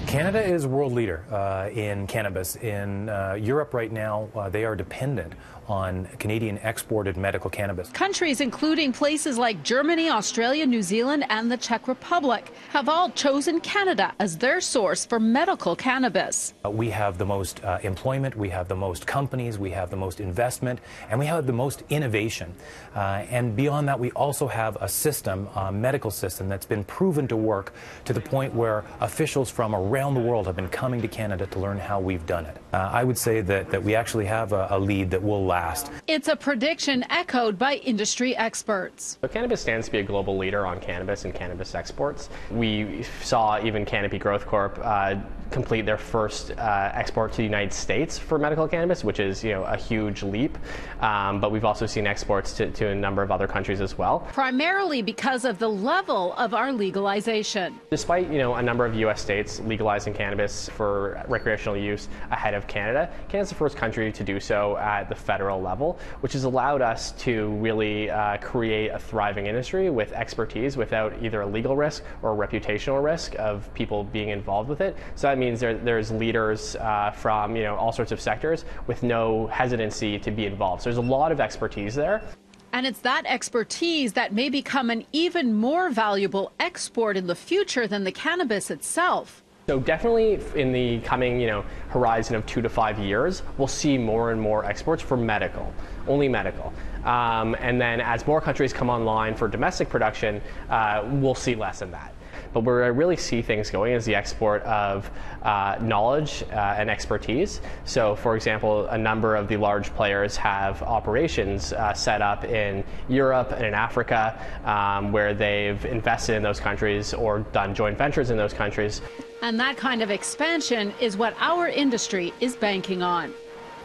Canada is world leader in cannabis. In Europe right now, they are dependent on Canadian exported medical cannabis. Countries including places like Germany, Australia, New Zealand and the Czech Republic have all chosen Canada as their source for medical cannabis. We have the most employment, we have the most companies, we have the most investment, and we have the most innovation. And beyond that, we also have a system, a medical system, that's been proven to work to the point where officials from around the world have been coming to Canada to learn how we've done it. I would say that we actually have a lead that will last. It's a prediction echoed by industry experts. So cannabis stands to be a global leader on cannabis and cannabis exports. We saw even Canopy Growth Corp complete their first export to the United States for medical cannabis, which is a huge leap. But we've also seen exports to a number of other countries as well. Primarily because of the level of our legalization. Despite a number of U.S. states legalizing cannabis for recreational use ahead of Canada, Canada's the first country to do so at the federal level, which has allowed us to really create a thriving industry with expertise without either a legal risk or a reputational risk of people being involved with it. So that means there's leaders from all sorts of sectors with no hesitancy to be involved. So there's a lot of expertise there. And it's that expertise that may become an even more valuable export in the future than the cannabis itself. So definitely in the coming, horizon of 2 to 5 years, we'll see more and more exports for medical, only medical. And then as more countries come online for domestic production, we'll see less of that. But where I really see things going is the export of knowledge and expertise. So, for example, a number of the large players have operations set up in Europe and in Africa where they've invested in those countries or done joint ventures in those countries. And that kind of expansion is what our industry is banking on.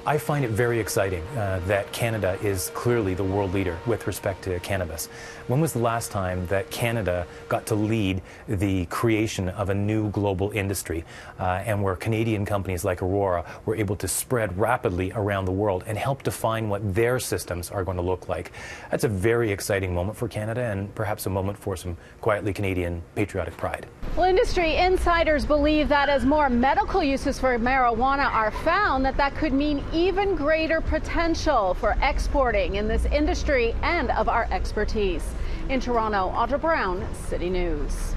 I find it very exciting that Canada is clearly the world leader with respect to cannabis. When was the last time that Canada got to lead the creation of a new global industry and where Canadian companies like Aurora were able to spread rapidly around the world and help define what their systems are going to look like? That's a very exciting moment for Canada and perhaps a moment for some quietly Canadian patriotic pride. Well, industry insiders believe that as more medical uses for marijuana are found, that could mean even greater potential for exporting in this industry and of our expertise. In Toronto, Audra Brown, City News.